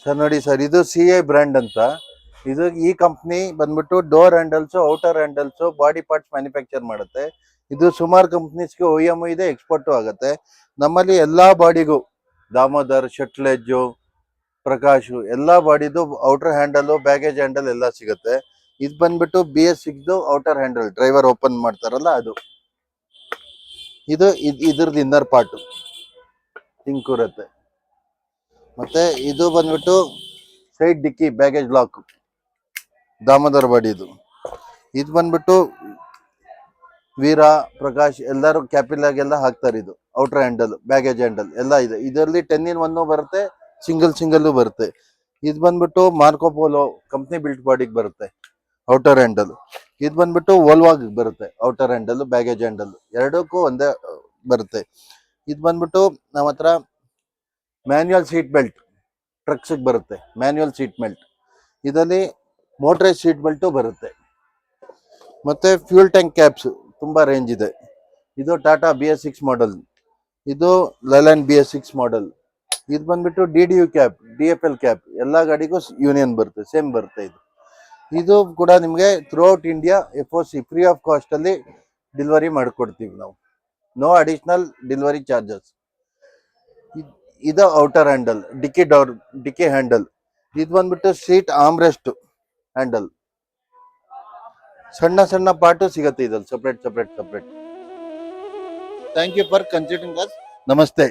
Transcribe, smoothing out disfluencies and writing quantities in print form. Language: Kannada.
ಸರ್ ನೋಡಿ ಸರ್, ಇದು CI ಬ್ರ್ಯಾಂಡ್ ಅಂತ. ಇದು ಈ ಕಂಪ್ನಿ ಬಂದ್ಬಿಟ್ಟು door handles, outer handles, body parts manufacture ಮಾಡುತ್ತೆ. ಇದು ಸುಮಾರು ಕಂಪ್ನೀಸ್ಗೆ OEM ಇದೆ, ಎಕ್ಸ್ಪೋರ್ಟು ಆಗುತ್ತೆ. ನಮ್ಮಲ್ಲಿ ಎಲ್ಲಾ ಬಾಡಿಗೂ ದಾಮೋದರ್, ಶಟ್ಲೆಜ್ಜು, ಪ್ರಕಾಶ್ ಎಲ್ಲಾ ಬಾಡಿದು ಔಟರ್ ಹ್ಯಾಂಡಲ್, ಬ್ಯಾಗೇಜ್ ಹ್ಯಾಂಡಲ್ ಎಲ್ಲ ಸಿಗುತ್ತೆ. ಇದು ಬಂದ್ಬಿಟ್ಟು BS6 outer handle, driver open ಮಾಡ್ತಾರಲ್ಲ ಅದು. ಇದು ಇದ್ರದ್ದು ಇನ್ನರ್ ಪಾರ್ಟ್ ಹಿಂಗಿರುತ್ತೆ. ಮತ್ತೆ ಇದು ಬಂದ್ಬಿಟ್ಟು ಸೈಡ್ ಡಿಕ್ಕಿ ಬ್ಯಾಗೇಜ್ ಲಾಕ್, ದಾಮೋದರ್ ಬಾಡಿದು. ಇದು ಬಂದ್ಬಿಟ್ಟು ವೀರ, ಪ್ರಕಾಶ್ ಎಲ್ಲರೂ ಕ್ಯಾಪಿಲಾಗೆಲ್ಲ ಹಾಕ್ತಾರೆ. ಇದು ಔಟರ್ ಹ್ಯಾಂಡಲ್, ಬ್ಯಾಗೇಜ್ ಹ್ಯಾಂಡಲ್ ಎಲ್ಲ ಇದೆ. ಇದರಲ್ಲಿ 10-in-1 ಬರುತ್ತೆ, ಸಿಂಗಲ್ ಬರುತ್ತೆ. ಇದು ಬಂದ್ಬಿಟ್ಟು ಮಾರ್ಕೋಪೋಲೋ ಕಂಪ್ನಿ ಬಿಲ್ಟ್ ಬಾಡಿಗೆ ಬರುತ್ತೆ ಔಟರ್ ಹ್ಯಾಂಡಲ್. ಇದು ಬಂದ್ಬಿಟ್ಟು ವೋಲ್ವಾಗ್ ಬರುತ್ತೆ ಔಟರ್ ಹ್ಯಾಂಡಲ್, ಬ್ಯಾಗೇಜ್ ಹ್ಯಾಂಡಲ್ ಎರಡಕ್ಕೂ ಒಂದೇ ಬರುತ್ತೆ. ಇದು ಬಂದ್ಬಿಟ್ಟು ನಮ್ಮ ಹತ್ರ ಮ್ಯಾನ್ಯುಯಲ್ ಸೀಟ್ ಬೆಲ್ಟ್ ಟ್ರಕ್ಸ್ಗೆ ಬರುತ್ತೆ, ಮ್ಯಾನ್ಯುಯಲ್ ಸೀಟ್ ಬೆಲ್ಟ್. ಇದರಲ್ಲಿ ಮೋಟರೈಸ್ ಸೀಟ್ ಬೆಲ್ಟು ಬರುತ್ತೆ. ಮತ್ತೆ ಫ್ಯೂಲ್ ಟ್ಯಾಂಕ್ ಕ್ಯಾಪ್ಸ್ ತುಂಬಾ ರೇಂಜ್ ಇದೆ. ಇದು ಟಾಟಾ BS6 ಮಾಡೆಲ್, ಇದು ಲೈಲ್ಯಾಂಡ್ BS6 ಮಾಡೆಲ್. ಇದು ಬಂದ್ಬಿಟ್ಟು DDU ಕ್ಯಾಪ್, DFL ಕ್ಯಾಪ್ ಎಲ್ಲ ಗಾಡಿಗೂ ಯೂನಿಯನ್ ಬರುತ್ತೆ, ಸೇಮ್ ಬರುತ್ತೆ. ಇದು ಕೂಡ ನಿಮಗೆ throughout India FOC free of cost ಅಲ್ಲಿ ಡೆಲಿವರಿ ಮಾಡಿಕೊಡ್ತೀವಿ ನಾವು. No additional delivery charges. ಇದು ಔಟರ್ ಹ್ಯಾಂಡಲ್, ಡಿಕ್ಕಿ ಹ್ಯಾಂಡಲ್. ಇದು ಬಂದ್ಬಿಟ್ಟು ಸೀಟ್ ಆಮ್ರೆಸ್ಟ್ ಹ್ಯಾಂಡಲ್. ಸಣ್ಣ ಪಾರ್ಟು ಸಿಗುತ್ತೆ ಇದ್ರಲ್ಲಿ, separate. Thank you for considering us. ನಮಸ್ತೆ.